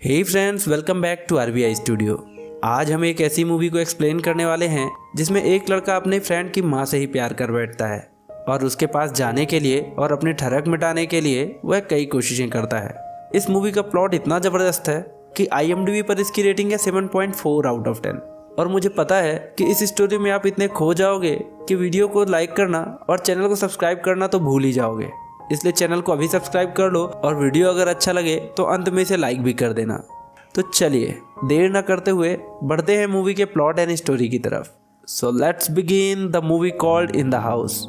Hey friends, welcome back to RBI studio. आज हम एक ऐसी मूवी को एक्सप्लेन करने वाले हैं जिसमें एक लड़का अपने फ्रेंड की माँ से ही प्यार कर बैठता है और उसके पास जाने के लिए और अपने ठरक मिटाने के लिए वह कई कोशिशें करता है। इस मूवी का प्लॉट इतना ज़बरदस्त है कि IMDb पर इसकी रेटिंग है 7.4 आउट ऑफ 10। और मुझे पता है कि इस स्टोरी में आप इतने खो जाओगे कि वीडियो को लाइक करना और चैनल को सब्सक्राइब करना तो भूल ही जाओगे। इसलिए चैनल को अभी सब्सक्राइब कर लो और वीडियो अगर अच्छा लगे तो अंत में इसे लाइक भी कर देना। तो चलिए देर न करते हुए बढ़ते हैं मूवी के प्लॉट एंड स्टोरी की तरफ। So let's begin the movie called in the house.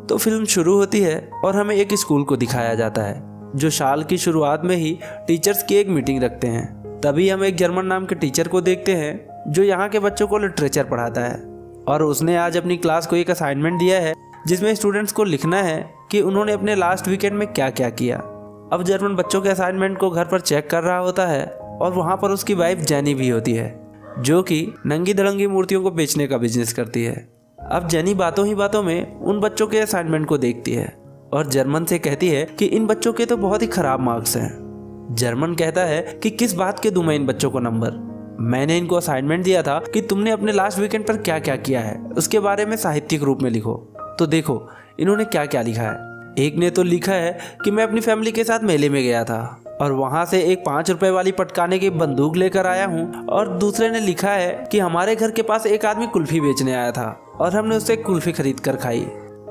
तो फिल्म शुरू होती है और हमें एक स्कूल को दिखाया जाता है जो साल की शुरुआत में ही टीचर्स की एक मीटिंग रखते हैं। तभी हम एक जर्मन नाम के टीचर को देखते हैं जो यहाँ के बच्चों को लिटरेचर पढ़ाता है और उसने आज अपनी क्लास को एक असाइनमेंट दिया है जिसमें स्टूडेंट्स को लिखना है कि उन्होंने अपने लास्ट वीकेंड में क्या क्या किया। अब जर्मन बच्चों के असाइनमेंट को घर पर चेक कर रहा होता है और वहाँ पर उसकी वाइफ जेनी भी होती है जो कि नंगी दड़ंगी मूर्तियों को बेचने का बिजनेस करती है। अब जेनी बातों ही बातों में उन बच्चों के असाइनमेंट को देखती है और जर्मन से कहती है कि इन बच्चों के तो बहुत ही खराब मार्क्स हैं। जर्मन कहता है कि किस बात के दूं मैं इन बच्चों को नंबर, मैंने इनको असाइनमेंट दिया था कि तुमने अपने लास्ट वीकेंड पर क्या क्या किया है उसके बारे में साहित्यिक रूप में लिखो। तो देखो इन्होंने क्या क्या लिखा है। एक ने तो लिखा है कि मैं अपनी फैमिली के साथ मेले में गया था और वहां से एक 5 रुपए वाली पटकाने की बंदूक लेकर आया हूँ। और दूसरे ने लिखा है कि हमारे घर के पास एक आदमी कुल्फी बेचने आया था और हमने उससे कुल्फी खरीद कर खाई।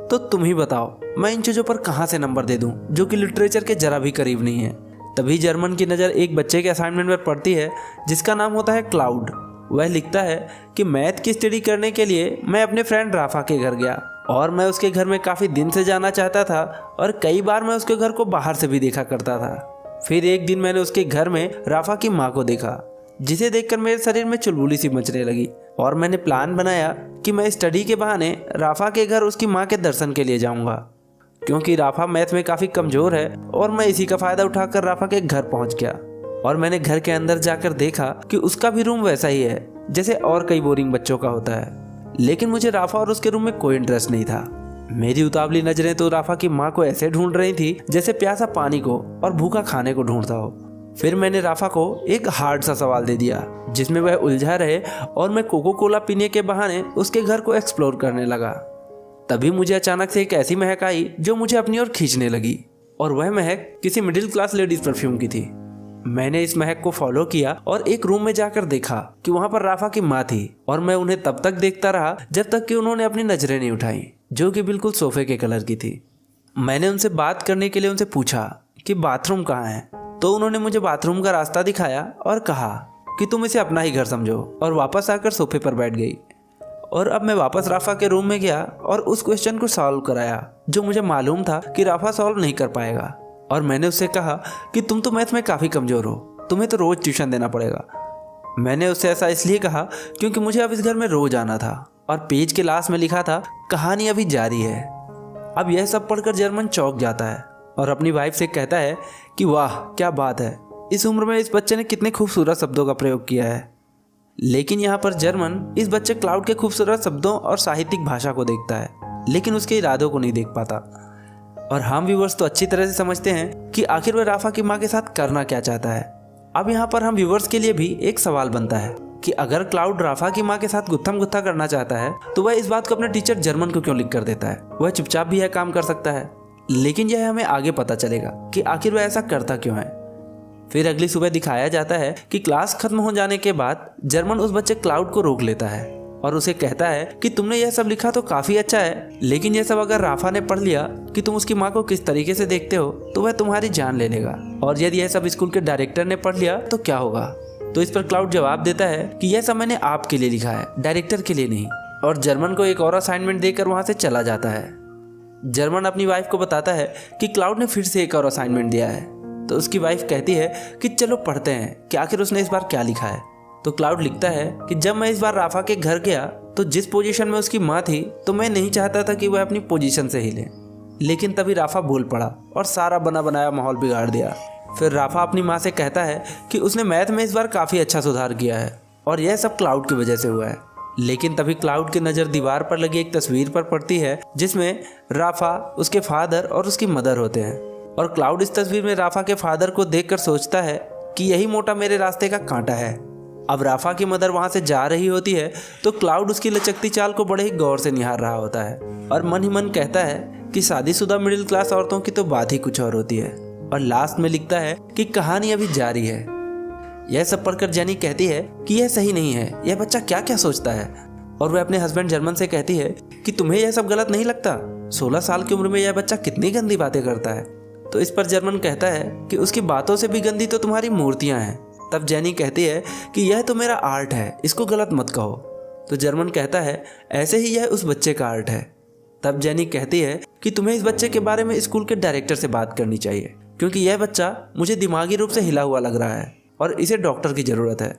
तो तुम ही बताओ मैं इन चीजों पर कहाँ से नंबर दे दूं जो कि लिटरेचर के जरा भी करीब नहीं है। तभी जर्मन की नज़र एक बच्चे के असाइनमेंट पर पड़ती है जिसका नाम होता है क्लाउड। वह लिखता है कि मैथ की स्टडी करने के लिए मैं अपने फ्रेंड राफा के घर गया और मैं उसके घर में काफ़ी दिन से जाना चाहता था और कई बार मैं उसके घर को बाहर से भी देखा करता था। फिर एक दिन मैंने उसके घर में राफा की माँ को देखा जिसे देखकर मेरे शरीर में चुलबुली सी मचने लगी और मैंने प्लान बनाया कि मैं स्टडी के बहाने राफा के घर उसकी माँ के दर्शन के लिए जाऊँगा क्योंकि राफा मैथ में काफ़ी कमज़ोर है। और मैं इसी का फ़ायदा उठाकर राफा के घर पहुँच गया और मैंने घर के अंदर जाकर देखा कि उसका भी रूम वैसा ही है जैसे और कई बोरिंग बच्चों का होता है। लेकिन मुझे राफा और उसके रूम में कोई इंटरेस्ट नहीं था। मेरी उतावली नजरें तो राफा की माँ को ऐसे ढूंढ रही थी जैसे प्यासा पानी को और भूखा खाने को ढूंढता हो। फिर मैंने राफा को एक हार्ड सा सवाल दे दिया जिसमें वह उलझा रहे और मैं कोको कोला पीने के बहाने उसके घर को एक्सप्लोर करने लगा। तभी मुझे अचानक से एक ऐसी महक आई जो मुझे अपनी ओर खींचने लगी और वह महक किसी मिडिल क्लास लेडीज परफ्यूम की थी। मैंने इस महक को फॉलो किया और एक रूम में जाकर देखा कि वहां पर राफा की माँ थी और मैं उन्हें तब तक देखता रहा जब तक कि उन्होंने अपनी नजरें नहीं उठाई जो कि बिल्कुल सोफे के कलर की थी। मैंने उनसे बात करने के लिए उनसे पूछा कि बाथरूम कहाँ है। तो उन्होंने मुझे बाथरूम का रास्ता दिखाया और कहा कि तुम इसे अपना ही घर समझो और वापस आकर सोफे पर बैठ गई। और अब मैं वापस राफा के रूम में गया और उस क्वेश्चन को सॉल्व कराया जो मुझे मालूम था कि राफा सॉल्व नहीं कर पाएगा। और मैंने उससे कहा कि तुम तो मैथ में काफ़ी कमज़ोर हो, तुम्हें तो रोज़ ट्यूशन देना पड़ेगा। मैंने उससे ऐसा इसलिए कहा क्योंकि मुझे अब इस घर में रोज़ आना था। और पेज के लास्ट में लिखा था कहानी अभी जारी है। अब यह सब पढ़कर जर्मन चौंक जाता है और अपनी वाइफ से कहता है कि वाह क्या बात है, इस उम्र में इस बच्चे ने कितने खूबसूरत शब्दों का प्रयोग किया है। लेकिन यहाँ पर जर्मन इस बच्चे क्लाउड के खूबसूरत शब्दों और साहित्यिक भाषा को देखता है लेकिन उसके इरादों को नहीं देख पाता। और हम व्यूवर्स तो अच्छी तरह से समझते हैं कि आखिर वह राफा की माँ के साथ करना क्या चाहता है। अब यहाँ पर हम व्यूवर्स के लिए भी एक सवाल बनता है कि अगर क्लाउड राफा की माँ के साथ गुत्थम गुत्था करना चाहता है तो वह इस बात को अपने टीचर जर्मन को क्यों लिख कर देता है। वह चुपचाप भी यह काम कर सकता है लेकिन यह हमें आगे पता चलेगा कि आखिर वह ऐसा करता क्यों है। फिर अगली सुबह दिखाया जाता है कि क्लास खत्म हो जाने के बाद जर्मन उस बच्चे क्लाउड को रोक लेता है और उसे कहता है कि तुमने यह सब लिखा तो काफ़ी अच्छा है लेकिन यह सब अगर राफा ने पढ़ लिया कि तुम उसकी माँ को किस तरीके से देखते हो तो वह तुम्हारी जान ले लेगा। और यदि यह सब स्कूल के डायरेक्टर ने पढ़ लिया तो क्या होगा। तो इस पर क्लाउड जवाब देता है कि यह सब मैंने आपके लिए लिखा है, डायरेक्टर के लिए नहीं। और जर्मन को एक और असाइनमेंट देकर वहाँ से चला जाता है। जर्मन अपनी वाइफ को बताता है कि क्लाउड ने फिर से एक और असाइनमेंट दिया है। तो उसकी वाइफ कहती है कि चलो पढ़ते हैं कि आखिर उसने इस बार क्या लिखा है। तो क्लाउड लिखता है कि जब मैं इस बार राफा के घर गया तो जिस पोजीशन में उसकी माँ थी तो मैं नहीं चाहता था कि वह अपनी पोजीशन से हिले। लेकिन तभी राफा भूल पड़ा और सारा बना बनाया माहौल बिगाड़ दिया। फिर राफा अपनी माँ से कहता है कि उसने मैथ में इस बार काफ़ी अच्छा सुधार किया है और यह सब क्लाउड की वजह से हुआ है। लेकिन तभी क्लाउड की नज़र दीवार पर लगी एक तस्वीर पर पड़ती है जिसमें राफा, उसके फादर और उसकी मदर होते हैं। और क्लाउड इस तस्वीर में राफा के फादर को देखकर सोचता है कि यही मोटा मेरे रास्ते का कांटा है। अब राफा की मदर वहाँ से जा रही होती है तो क्लाउड उसकी लचकती चाल को बड़े ही गौर से निहार रहा होता है और मन ही मन कहता है कि शादीशुदा मिडिल क्लास औरतों की तो बात ही कुछ और होती है। और लास्ट में लिखता है कि कहानी अभी जारी है। यह सब पढ़कर जेनी कहती है कि यह सही नहीं है, यह बच्चा क्या क्या सोचता है। और वह अपने हस्बैंड जर्मन से कहती है कि तुम्हें यह सब गलत नहीं लगता? 16 साल की उम्र में यह बच्चा कितनी गंदी बातें करता है। तो इस पर जर्मन कहता है कि उसकी बातों से भी गंदी तो तुम्हारी मूर्तियां हैं। तब जेनी कहती है कि यह तो मेरा आर्ट है, इसको गलत मत कहो। तो जर्मन कहता है ऐसे ही यह उस बच्चे का आर्ट है। तब जेनी कहती है कि तुम्हें इस बच्चे के बारे में स्कूल के डायरेक्टर से बात करनी चाहिए, क्योंकि यह बच्चा मुझे दिमागी रूप से हिला हुआ लग रहा है और इसे डॉक्टर की ज़रूरत है।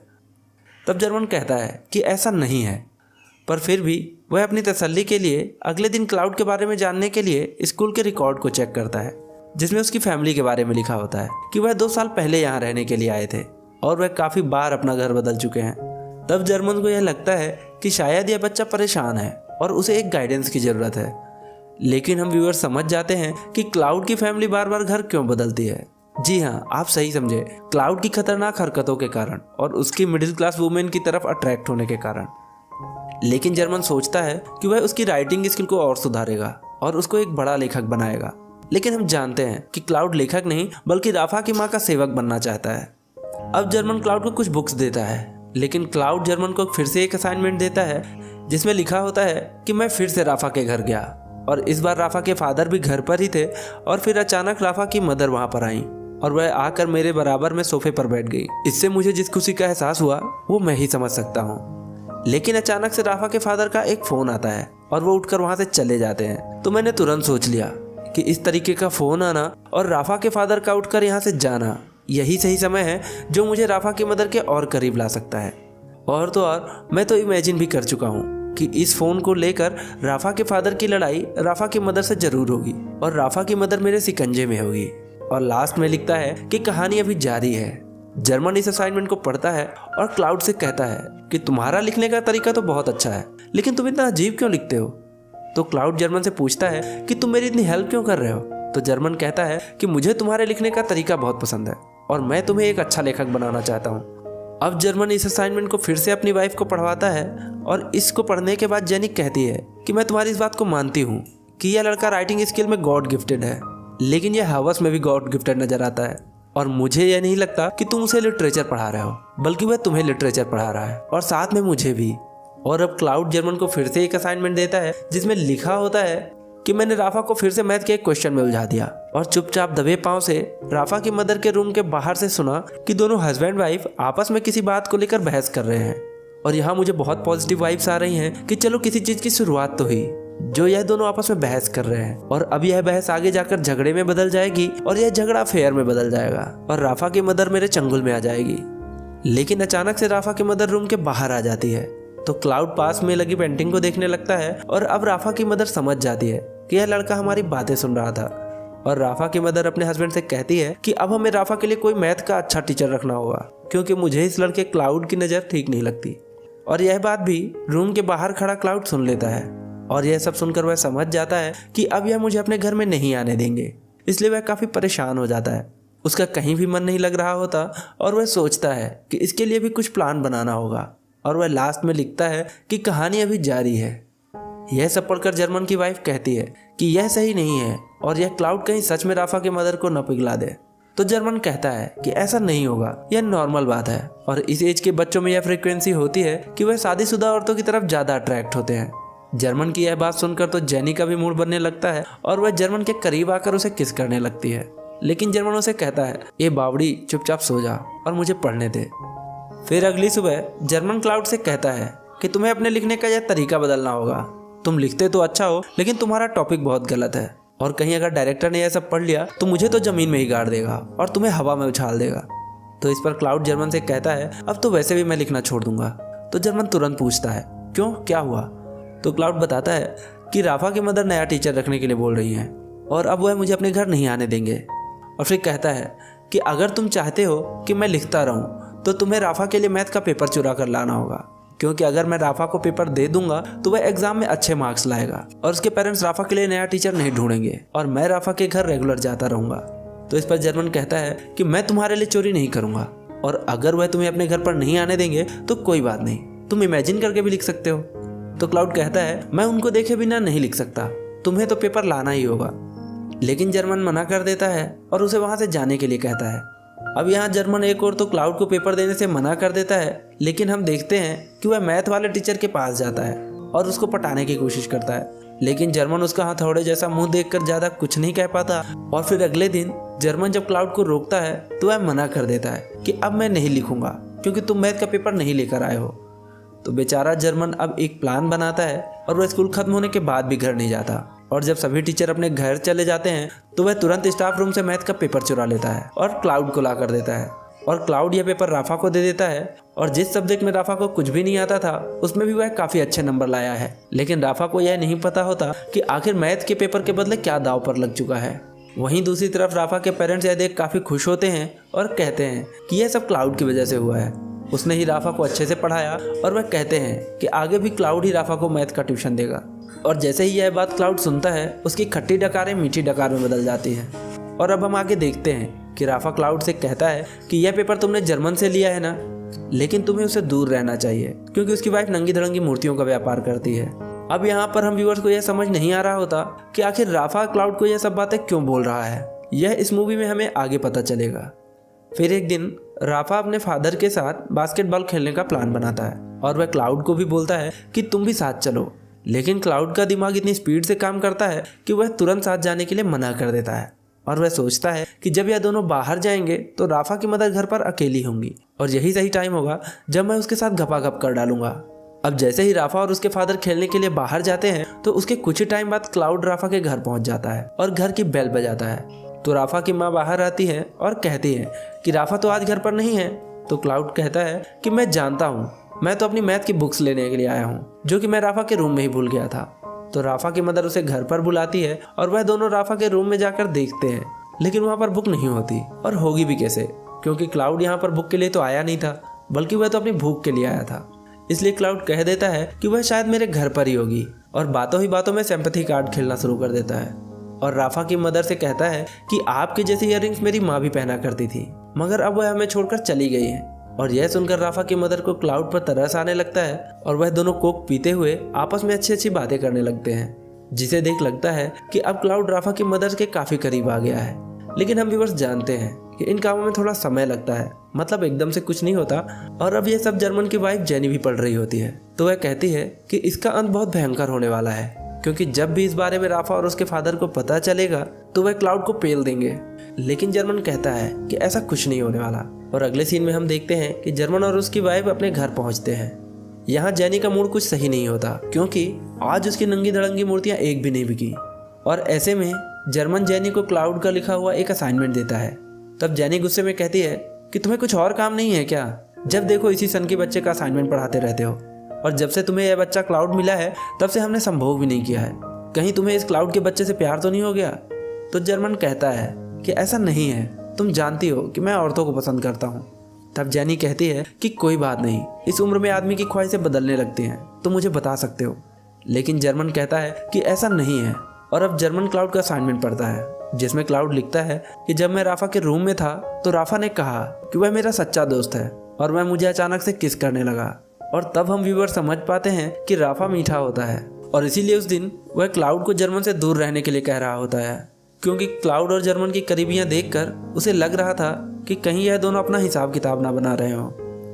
तब जर्मन कहता है कि ऐसा नहीं है, पर फिर भी वह अपनी तसल्ली के लिए अगले दिन क्लाउड के बारे में जानने के लिए स्कूल के रिकॉर्ड को चेक करता है, जिसमें उसकी फैमिली के बारे में लिखा होता है कि वह 2 साल पहले यहाँ रहने के लिए आए थे और वह काफ़ी बार अपना घर बदल चुके हैं। तब जर्मन को यह लगता है कि शायद यह बच्चा परेशान है और उसे एक गाइडेंस की ज़रूरत है। लेकिन हम व्यूअर समझ जाते हैं कि क्लाउड की फैमिली बार बार घर क्यों बदलती है। जी हाँ, आप सही समझे, क्लाउड की खतरनाक हरकतों के कारण और उसकी मिडिल क्लास वुमेन की तरफ अट्रैक्ट होने के कारण। लेकिन जर्मन सोचता है कि वह उसकी राइटिंग स्किल को और सुधारेगा और उसको एक बड़ा लेखक बनाएगा। लेकिन हम जानते हैं कि क्लाउड लेखक नहीं बल्कि राफा की माँ का सेवक बनना चाहता है। अब जर्मन क्लाउड को कुछ बुक्स देता है, लेकिन क्लाउड जर्मन को फिर से एक असाइनमेंट देता है जिसमें लिखा होता है कि मैं फिर से राफा के घर गया और इस बार राफा के फादर भी घर पर ही थे और फिर अचानक राफा की मदर वहाँ पर आई और वह आकर मेरे बराबर में सोफे पर बैठ गई। इससे मुझे जिस खुशी का एहसास हुआ वो मैं ही समझ सकता हूँ। लेकिन अचानक से राफा के फादर का एक फ़ोन आता है और वो उठकर वहाँ से चले जाते हैं। तो मैंने तुरंत सोच लिया कि इस तरीके का फ़ोन आना और राफा के फादर का उठकर यहाँ से जाना यही सही समय है जो मुझे राफा की मदर के और करीब ला सकता है। और तो और मैं तो इमेजिन भी कर चुका हूँ कि इस फ़ोन को लेकर राफा के फादर की लड़ाई राफा की मदर से ज़रूर होगी और राफा की मदर मेरे शिकंजे में होगी। और लास्ट में लिखता है कि कहानी अभी जारी है। जर्मन इस असाइनमेंट को पढ़ता है और क्लाउड से कहता है कि तुम्हारा लिखने का तरीका तो बहुत अच्छा है, लेकिन तुम इतना अजीब क्यों लिखते हो। तो क्लाउड जर्मन से पूछता है कि तुम मेरी इतनी हेल्प क्यों कर रहे हो। तो जर्मन कहता है कि मुझे तुम्हारे लिखने का तरीका बहुत पसंद है और मैं तुम्हें एक अच्छा लेखक बनाना चाहता हूँ। अब जर्मन इस असाइनमेंट को फिर से अपनी वाइफ को पढ़वाता है और इसको पढ़ने के बाद जेनी कहती है कि मैं तुम्हारी इस बात को मानती हूँ कि यह लड़का राइटिंग स्किल में गॉड गिफ्टेड है, लेकिन यह हवस में भी गॉड गिफ्टेड नजर आता है और मुझे यह नहीं लगता कि तुम उसे लिटरेचर पढ़ा रहे हो, बल्कि वह तुम्हें लिटरेचर पढ़ा रहा है और साथ में मुझे भी। और अब क्लाउड जर्मन को फिर से एक असाइनमेंट देता है जिसमें लिखा होता है कि मैंने राफा को फिर से मैथ के एक क्वेश्चन में उलझा दिया और चुपचाप दबे पांव से राफा की मदर के रूम के बाहर से सुना कि दोनों हस्बैंड वाइफ आपस में किसी बात को लेकर बहस कर रहे हैं। और यहाँ मुझे बहुत पॉजिटिव वाइब्स आ रही हैं कि चलो किसी चीज़ की शुरुआत तो हुई जो यह दोनों आपस में बहस कर रहे हैं और अब यह बहस आगे जाकर झगड़े में बदल जाएगी और यह झगड़ा फेयर में बदल जाएगा और राफा की मदर मेरे चंगुल में आ जाएगी। लेकिन अचानक से राफा की मदर रूम के बाहर आ जाती है तो क्लाउड पास में लगी पेंटिंग को देखने लगता है और अब राफा की मदर समझ जाती है कि यह लड़का हमारी बातें सुन रहा था। और राफा की मदर अपने हस्बैंड से कहती है कि अब हमें राफा के लिए कोई मैथ का अच्छा टीचर रखना होगा, क्योंकि मुझे इस लड़के क्लाउड की नज़र ठीक नहीं लगती। और यह बात भी रूम के बाहर खड़ा क्लाउड सुन लेता है और यह सब सुनकर वह समझ जाता है कि अब यह मुझे अपने घर में नहीं आने देंगे, इसलिए वह काफ़ी परेशान हो जाता है। उसका कहीं भी मन नहीं लग रहा होता और वह सोचता है कि इसके लिए भी कुछ प्लान बनाना होगा। और वह लास्ट में लिखता है कि कहानी अभी जारी है। यह सब पढ़कर जर्मन की वाइफ कहती है कि यह सही नहीं है और यह क्लाउड कहीं सच में राफा के मदर को न पिघला दे। तो जर्मन कहता है कि ऐसा नहीं होगा, यह नॉर्मल बात है और इस एज के बच्चों में यह फ्रीक्वेंसी होती है कि वह शादीशुदा औरतों की तरफ ज़्यादा अट्रैक्ट होते हैं। जर्मन की यह बात सुनकर तो जेनी का भी मूड बनने लगता है और वह जर्मन के करीब आकर उसे किस करने लगती है। लेकिन जर्मन उसे कहता है, ये बावड़ी चुपचाप सो जा और मुझे पढ़ने दे। फिर अगली सुबह जर्मन क्लाउड से कहता है कि तुम्हें अपने लिखने का यह तरीका बदलना होगा। तुम लिखते तो अच्छा हो, लेकिन तुम्हारा टॉपिक बहुत गलत है और कहीं अगर डायरेक्टर ने यह सब पढ़ लिया तो मुझे तो ज़मीन में ही गाड़ देगा और तुम्हें हवा में उछाल देगा। तो इस पर क्लाउड जर्मन से कहता है, अब तो वैसे भी मैं लिखना छोड़ दूंगा। तो जर्मन तुरंत पूछता है, क्यों, क्या हुआ। तो क्लाउड बताता है कि राफा की मदर नया टीचर रखने के लिए बोल रही हैं और अब वह मुझे अपने घर नहीं आने देंगे। और फिर कहता है कि अगर तुम चाहते हो कि मैं लिखता रहूं तो तुम्हें राफा के लिए मैथ का पेपर चुरा कर लाना होगा, क्योंकि अगर मैं राफा को पेपर दे दूंगा तो वह एग्जाम में अच्छे मार्क्स लाएगा और उसके पेरेंट्स राफा के लिए नया टीचर नहीं ढूंढेंगे और मैं राफा के घर रेगुलर जाता रहूंगा। तो इस पर जर्मन कहता है कि मैं तुम्हारे लिए चोरी नहीं करूंगा, और अगर वह तुम्हें अपने घर पर नहीं आने देंगे तो कोई बात नहीं, तुम इमेजिन करके भी लिख सकते हो। तो क्लाउड कहता है मैं उनको देखे बिना नहीं लिख सकता, तुम्हें तो पेपर लाना ही होगा। लेकिन जर्मन मना कर देता है और उसे वहां से जाने के लिए कहता है। अब यहाँ जर्मन एक और तो क्लाउड को पेपर देने से मना कर देता है, लेकिन हम देखते हैं कि वह मैथ वाले टीचर के पास जाता है और उसको पटाने की कोशिश करता है। लेकिन जर्मन उसका हथौड़े जैसा मुंह देखकर ज्यादा कुछ नहीं कह पाता। और फिर अगले दिन जर्मन जब क्लाउड को रोकता है तो वह मना कर देता है कि अब मैं नहीं लिखूंगा क्योंकि तुम मैथ का पेपर नहीं लेकर आए हो। तो बेचारा जर्मन अब एक प्लान बनाता है और वह स्कूल खत्म होने के बाद भी घर नहीं जाता। और जब सभी टीचर अपने घर चले जाते हैं तो वह तुरंत स्टाफ रूम से मैथ का पेपर चुरा लेता है और क्लाउड को ला कर देता है। और क्लाउड यह पेपर राफा को दे देता है और जिस सब्जेक्ट में राफा को कुछ भी नहीं आता था उसमें भी वह काफी अच्छे नंबर लाया है। लेकिन राफा को यह नहीं पता होता कि आखिर मैथ के पेपर के बदले क्या दाव पर लग चुका है। वहीं दूसरी तरफ राफा के पेरेंट्स यह देख काफी खुश होते हैं और कहते हैं कि यह सब क्लाउड की वजह से हुआ है, उसने ही राफा को अच्छे से पढ़ाया। और वह कहते हैं कि आगे भी क्लाउड ही राफा को मैथ का ट्यूशन देगा। और जैसे ही यह बात क्लाउड सुनता है उसकी खट्टी डकारें मीठी डकार में बदल जाती हैं। और अब हम आगे देखते हैं कि राफा क्लाउड से कहता है कि यह पेपर तुमने जर्मन से लिया है ना, लेकिन तुम्हें उससे दूर रहना चाहिए क्योंकि उसकी वाइफ नंगी धड़ंगी मूर्तियों का व्यापार करती है। अब यहाँ पर हम व्यूअर्स को यह समझ नहीं आ रहा होता कि आखिर राफा क्लाउड को यह सब बातें क्यों बोल रहा है। यह इस मूवी में हमें आगे पता चलेगा। फिर एक दिन राफा अपने फादर के साथ बास्केटबॉल खेलने का प्लान बनाता है और वह क्लाउड को भी बोलता है कि तुम भी साथ चलो। लेकिन क्लाउड का दिमाग इतनी स्पीड से काम करता है कि वह तुरंत साथ जाने के लिए मना कर देता है। और वह सोचता है कि जब यह दोनों बाहर जाएंगे तो राफा की मदर घर पर अकेली होंगी और यही सही टाइम होगा जब मैं उसके साथ गपागप कर डालूंगा। अब जैसे ही राफा और उसके फादर खेलने के लिए बाहर जाते हैं तो उसके कुछ ही टाइम बाद क्लाउड राफा के घर पहुंच जाता है और घर की बेल बजाता है। तो राफा की माँ बाहर आती है और कहती है कि राफा तो आज घर पर नहीं है। तो क्लाउड कहता है कि मैं जानता हूँ, मैं तो अपनी मैथ की बुक्स लेने के लिए आया हूँ जो कि मैं राफा के रूम में ही भूल गया था। तो राफा की मदर उसे घर पर बुलाती है और वह दोनों राफा के रूम में जाकर देखते हैं, लेकिन वहाँ पर बुक नहीं होती। और होगी भी कैसे, क्योंकि क्लाउड यहाँ पर बुक के लिए तो आया नहीं था, बल्कि वह तो अपनी भूख के लिए आया था। इसलिए क्लाउड कह देता है कि वह शायद मेरे घर पर ही होगी और बातों ही बातों में सिंपैथी कार्ड खेलना शुरू कर देता है। और राफा की मदर से कहता है कि आपके जैसी इयररिंग्स मेरी माँ भी पहना करती थी, मगर अब वह हमें छोड़कर चली गई है। और यह सुनकर राफा की मदर को क्लाउड पर तरस आने लगता है और वह दोनों कोक पीते हुए आपस में अच्छी अच्छी बातें करने लगते हैं, जिसे देख लगता है कि अब क्लाउड राफा की मदर के काफी करीब आ गया है। लेकिन हम व्यूअर्स जानते हैं कि इन कामों में थोड़ा समय लगता है, मतलब एकदम से कुछ नहीं होता। और अब यह सब जर्मन की वाइफ जेनी भी पढ़ रही होती है। तो वह कहती है कि इसका अंत बहुत भयंकर होने वाला है, क्योंकि जब भी इस बारे में राफा और उसके फादर को पता चलेगा तो वह क्लाउड को पेल देंगे। लेकिन जर्मन कहता है कि ऐसा कुछ नहीं होने वाला। और अगले सीन में हम देखते हैं कि जर्मन और उसकी वाइफ अपने घर पहुंचते हैं। यहाँ जेनी का मूड कुछ सही नहीं होता, क्योंकि आज उसकी नंगी धड़ंगी मूर्तियां एक भी नहीं बिकी। और ऐसे में जर्मन जेनी को क्लाउड का लिखा हुआ एक असाइनमेंट देता है। तब जेनी गुस्से में कहती है कि तुम्हें कुछ और काम नहीं है क्या, जब देखो इसी सन के बच्चे का असाइनमेंट पढ़ाते रहते हो। और जब से तुम्हें यह बच्चा क्लाउड मिला है तब से हमने संभोग भी नहीं किया है, कहीं तुम्हें इस क्लाउड के बच्चे से प्यार तो नहीं हो गया। तो जर्मन कहता है कि ऐसा नहीं है, तुम जानती हो कि मैं औरतों को पसंद करता हूँ। तब जेनी कहती है कि कोई बात नहीं, इस उम्र में आदमी की ख्वाहिशें बदलने लगती हैं, तो मुझे बता सकते हो। लेकिन जर्मन कहता है कि ऐसा नहीं है। और अब जर्मन क्लाउड का असाइनमेंट पढ़ता है, जिसमें क्लाउड लिखता है कि जब मैं राफा के रूम में था तो राफा ने कहा कि वह मेरा सच्चा दोस्त है और वह मुझे अचानक से किस करने लगा। और तब हम व्यूअर समझ पाते हैं कि राफा मीठा होता है और इसीलिए उस दिन वह क्लाउड को जर्मन से दूर रहने के लिए कह रहा होता है, क्योंकि क्लाउड और जर्मन की करीबियां देखकर उसे लग रहा था कि कहीं यह दोनों अपना हिसाब किताब ना बना रहे हों।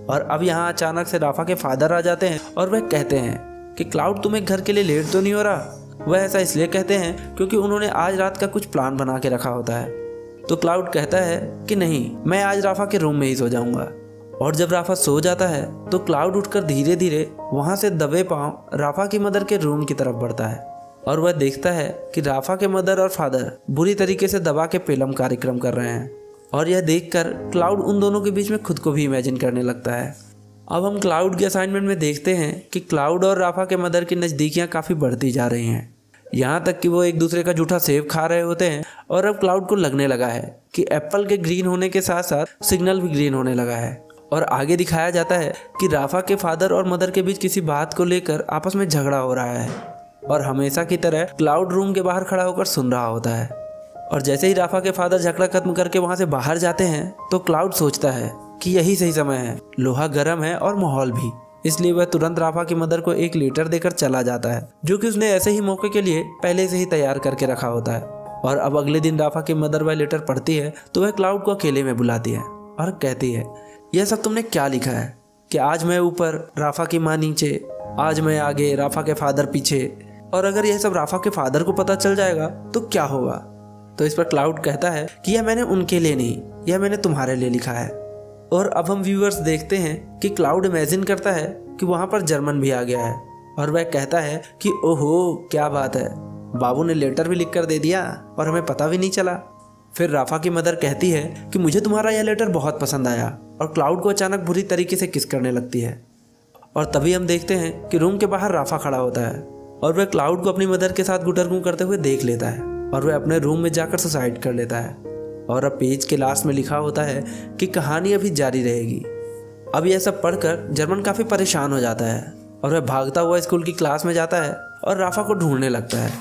और अब यहाँ अचानक से राफा के फादर आ जाते हैं और वह कहते हैं कि क्लाउड तुम्हें घर के लिए लेट तो नहीं हो रहा। वह ऐसा इसलिए कहते हैं क्योंकि उन्होंने आज रात का कुछ प्लान बना के रखा होता है। तो क्लाउड कहता है कि नहीं, मैं आज राफा के रूम में ही सो जाऊंगा। और जब राफा सो जाता है तो क्लाउड उठकर धीरे धीरे वहां से दबे पांव राफा की मदर के रूम की तरफ बढ़ता है और वह देखता है कि राफा के मदर और फादर बुरी तरीके से दबा के पेलम कार्यक्रम कर रहे हैं। और यह देखकर क्लाउड उन दोनों के बीच में खुद को भी इमेजिन करने लगता है। अब हम क्लाउड के असाइनमेंट में देखते हैं कि क्लाउड और राफा के मदर की नज़दीकियाँ काफ़ी बढ़ती जा रही हैं, यहाँ तक कि वो एक दूसरे का जूठा सेब खा रहे होते हैं। और अब क्लाउड को लगने लगा है कि एप्पल के ग्रीन होने के साथ साथ सिग्नल भी ग्रीन होने लगा है। और आगे दिखाया जाता है कि राफा के फादर और मदर के बीच किसी बात को लेकर आपस में झगड़ा हो रहा है और हमेशा की तरह क्लाउड रूम के बाहर खड़ा होकर सुन रहा होता है। और जैसे ही राफा के फादर झगड़ा खत्म करके वहाँ से बाहर जाते हैं तो क्लाउड सोचता है कि यही सही समय है, लोहा गर्म है और माहौल भी। इसलिए वह तुरंत राफा की मदर को एक लेटर देकर चला जाता है, जो कि उसने ऐसे ही मौके के लिए पहले से ही तैयार करके रखा होता है। और अब अगले दिन राफा की मदर वह लेटर पढ़ती है तो वह क्लाउड को अकेले में बुलाती है और कहती है, यह सब तुमने क्या लिखा है कि आज मैं ऊपर, राफा की माँ नीचे, आज मैं आगे, राफा के फादर पीछे, और अगर यह सब राफा के फादर को पता चल जाएगा तो क्या होगा। तो इस पर क्लाउड कहता है कि यह मैंने उनके लिए नहीं, यह मैंने तुम्हारे लिए लिखा है। और अब हम व्यूअर्स देखते हैं कि क्लाउड इमेजिन करता है कि वहाँ पर जर्मन भी आ गया है और वह कहता है कि ओहो क्या बात है, बाबू ने लेटर भी लिख कर दे दिया और हमें पता भी नहीं चला। फिर राफा की मदर कहती है कि मुझे तुम्हारा यह लेटर बहुत पसंद आया, और क्लाउड को अचानक बुरी तरीके से किस करने लगती है। और तभी हम देखते हैं कि रूम के बाहर राफा खड़ा होता है और वह क्लाउड को अपनी मदर के साथ गुटरगू करते हुए देख लेता है और वह अपने रूम में जाकर सुसाइड कर लेता है। और अब पेज के लास्ट में लिखा होता है कि कहानी अभी जारी रहेगी। अब यह सब पढ़कर जर्मन काफ़ी परेशान हो जाता है और वह भागता हुआ स्कूल की क्लास में जाता है और राफा को ढूंढने लगता है।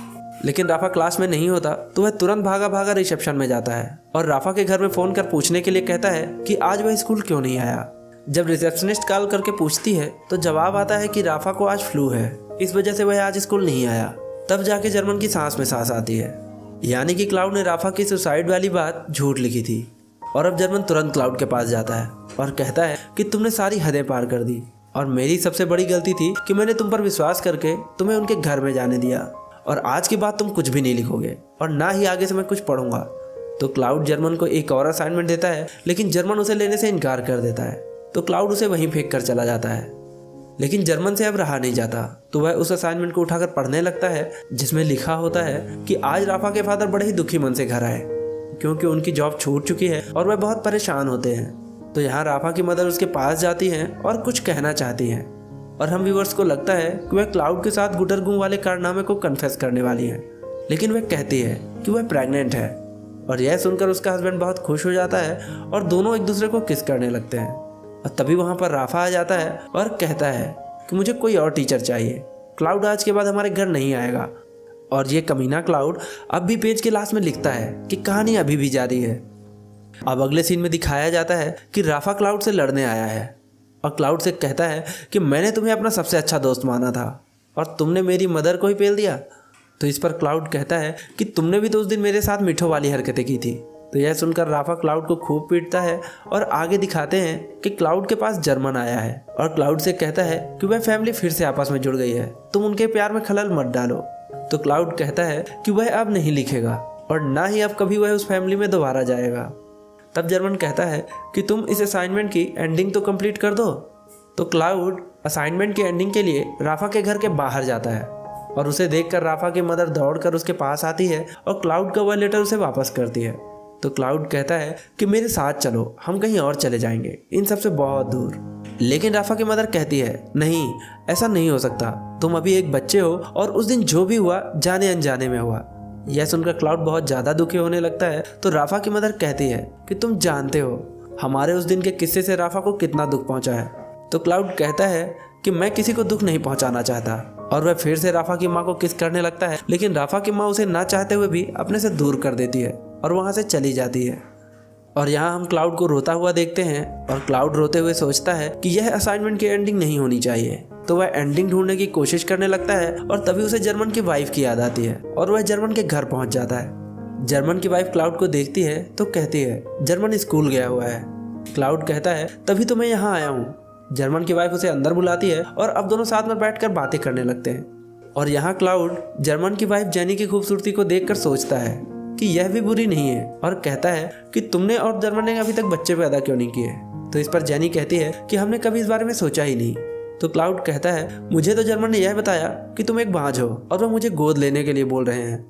लेकिन राफा क्लास में नहीं होता तो वह तुरंत भागा भागा रिसेप्शन में जाता है और राफा के घर में फ़ोन कर पूछने के लिए कहता है कि आज वह स्कूल क्यों नहीं आया। जब रिसेप्शनिस्ट कॉल करके पूछती है तो जवाब आता है कि राफा को आज फ्लू है, इस वजह से वह आज स्कूल नहीं आया। तब जाके जर्मन की सांस में सांस आती है, यानी कि क्लाउड ने राफा की सुसाइड वाली बात झूठ लिखी थी। और अब जर्मन तुरंत क्लाउड के पास जाता है और कहता है कि तुमने सारी हदें पार कर दी और मेरी सबसे बड़ी गलती थी कि मैंने तुम पर विश्वास करके तुम्हें उनके घर में जाने दिया, और आज के बाद तुम कुछ भी नहीं लिखोगे और ना ही आगे से मैं कुछ पढ़ूंगा। तो क्लाउड जर्मन को एक और असाइनमेंट देता है, लेकिन जर्मन उसे लेने से इनकार कर देता है। तो क्लाउड उसे वहीं फेंक कर चला जाता है। लेकिन जर्मन से अब रहा नहीं जाता तो वह उस असाइनमेंट को उठाकर पढ़ने लगता है, जिसमें लिखा होता है कि आज राफा के फादर बड़े ही दुखी मन से घर आए क्योंकि उनकी जॉब छूट चुकी है और वह बहुत परेशान होते हैं। तो यहाँ राफा की मदर उसके पास जाती हैं और कुछ कहना चाहती हैं, और हम व्यूअर्स को लगता है कि वह क्लाउड के साथ गुटरगू वाले कारनामे को कन्फेस करने वाली है। लेकिन वह कहती है कि वह प्रेग्नेंट है, और यह सुनकर उसका हस्बैंड बहुत खुश हो जाता है और दोनों एक दूसरे को किस करने लगते हैं। और तभी वहाँ पर राफा आ जाता है और कहता है कि मुझे कोई और टीचर चाहिए, क्लाउड आज के बाद हमारे घर नहीं आएगा। और ये कमीना क्लाउड अब भी पेज के लास्ट में लिखता है कि कहानी अभी भी जारी है। अब अगले सीन में दिखाया जाता है कि राफा क्लाउड से लड़ने आया है और क्लाउड से कहता है कि मैंने तुम्हें अपना सबसे अच्छा दोस्त माना था और तुमने मेरी मदर को ही पेल दिया। तो इस पर क्लाउड कहता है कि तुमने भी तो उस दिन मेरे साथ मीठो वाली हरकतें की थी। तो यह सुनकर राफा क्लाउड को खूब पीटता है और आगे दिखाते हैं कि क्लाउड के पास जर्मन आया है और क्लाउड से कहता है कि वह फैमिली फिर से आपस में जुड़ गई है, तुम उनके प्यार में खलल मत डालो। तो क्लाउड कहता है कि वह अब नहीं लिखेगा और ना ही अब कभी वह उस फैमिली में दोबारा जाएगा। तब जर्मन कहता है कि तुम इस असाइनमेंट की एंडिंग तो कंप्लीट कर दो। तो क्लाउड असाइनमेंट की एंडिंग के लिए राफा के घर के बाहर जाता है और उसे देखकर राफा की मदर दौड़कर उसके पास आती है और क्लाउड का वह लेटर उसे वापस करती है। तो क्लाउड कहता है कि मेरे साथ चलो, हम कहीं और चले जाएंगे, इन सब से बहुत दूर। लेकिन राफा की मदर कहती है नहीं, ऐसा नहीं हो सकता, तुम अभी एक बच्चे हो और उस दिन जो भी हुआ जाने अनजाने में हुआ। यह सुनकर क्लाउड बहुत ज़्यादा दुखी होने लगता है। तो राफा की मदर कहती है कि तुम जानते हो हमारे उस दिन के किस्से से राफा को कितना दुख पहुंचा है। तो क्लाउड कहता है कि मैं किसी को दुख नहीं पहुंचाना चाहता, और वह फिर से राफा की माँ को किस करने लगता है। लेकिन राफा की माँ उसे ना चाहते हुए भी अपने से दूर कर देती है और वहाँ से चली जाती है। और यहाँ हम क्लाउड को रोता हुआ देखते हैं और क्लाउड रोते हुए सोचता है कि यह असाइनमेंट की एंडिंग नहीं होनी चाहिए। तो वह एंडिंग ढूंढने की कोशिश करने लगता है और तभी उसे जर्मन की वाइफ की याद आती है और वह जर्मन के घर पहुंच जाता है। जर्मन की वाइफ क्लाउड को देखती है तो कहती है जर्मन स्कूल गया हुआ है। क्लाउड कहता है तभी तो मैं यहाँ आया हूँ। जर्मन की वाइफ उसे अंदर बुलाती है और अब दोनों साथ में बैठकर बातें करने लगते हैं। और यहाँ क्लाउड जर्मन की वाइफ जेनी की खूबसूरती को देखकर सोचता है कि यह भी बुरी नहीं है और कहता है कि तुमने और जर्मन ने अभी तक बच्चे पैदा क्यों नहीं किए। तो इस पर जेनी कहती है कि हमने कभी इस बारे में सोचा ही नहीं। तो क्लाउड कहता है मुझे तो जर्मन ने यह बताया कि तुम एक बांझ हो और वह मुझे गोद लेने के लिए बोल रहे हैं।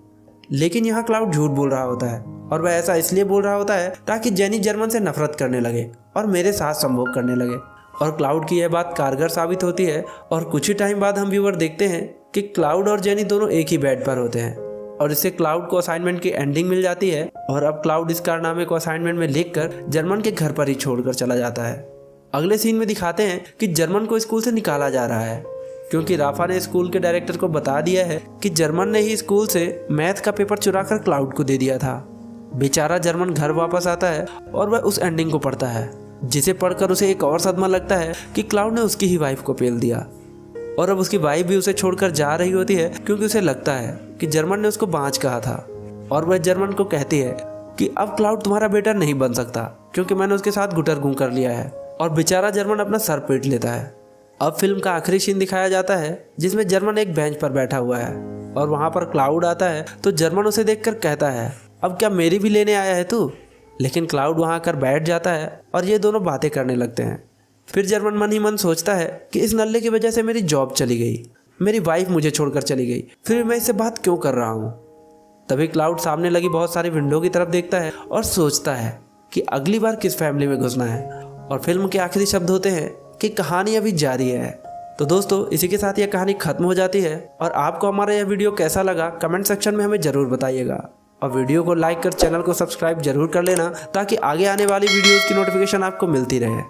लेकिन यहाँ क्लाउड झूठ बोल रहा होता है और वह ऐसा इसलिए बोल रहा होता है ताकि जेनी जर्मन से नफरत करने लगे और मेरे साथ संभोग करने लगे। और क्लाउड की यह बात कारगर साबित होती है और कुछ ही टाइम बाद हम व्यूअर देखते हैं कि क्लाउड और जेनी दोनों एक ही बेड पर होते हैं और इससे क्लाउड को असाइनमेंट की एंडिंग मिल जाती है। और अब क्लाउड इस कारनामे को असाइनमेंट में लिखकर जर्मन के घर पर ही छोड़कर चला जाता है। अगले सीन में दिखाते हैं कि जर्मन को स्कूल से निकाला जा रहा है क्योंकि राफा ने स्कूल के डायरेक्टर को बता दिया है कि जर्मन ने ही स्कूल से मैथ का पेपर चुराकर क्लाउड को दे दिया था। बेचारा जर्मन घर वापस आता है और वह उस एंडिंग को पढ़ता है जिसे पढ़कर उसे एक और सदमा लगता है कि क्लाउड ने उसकी ही वाइफ को पेल दिया और अब उसकी वाइफ भी उसे छोड़कर जा रही होती है क्योंकि उसे लगता है कि जर्मन ने उसको बांझ कहा था और वह जर्मन को कहती है कि अब क्लाउड तुम्हारा बेटा नहीं बन सकता क्योंकि मैंने उसके साथ गुटरगू कर लिया है और बेचारा जर्मन अपना सर पीट लेता है। अब फिल्म का आखिरी सीन दिखाया जाता है जिसमें जर्मन एक बेंच पर बैठा हुआ है और वहाँ पर क्लाउड आता है तो जर्मन उसे देखकर कहता है अब क्या मेरी भी लेने आया है तू। लेकिन क्लाउड वहाँ आकर बैठ जाता है और ये दोनों बातें करने लगते हैं। फिर जर्मन मन ही मन सोचता है कि इस नल्ले की वजह से मेरी जॉब चली गई, मेरी वाइफ मुझे छोड़कर चली गई, फिर मैं इससे बात क्यों कर रहा हूँ। तभी क्लाउड सामने लगी बहुत सारी विंडो की तरफ देखता है और सोचता है कि अगली बार किस फैमिली में घुसना है। और फिल्म के आखिरी शब्द होते हैं कि कहानी अभी जारी है। तो दोस्तों इसी के साथ यह कहानी खत्म हो जाती है और आपको हमारा यह वीडियो कैसा लगा कमेंट सेक्शन में हमें ज़रूर बताइएगा और वीडियो को लाइक कर चैनल को सब्सक्राइब जरूर कर लेना ताकि आगे आने वाली वीडियोज़ की नोटिफिकेशन आपको मिलती रहे।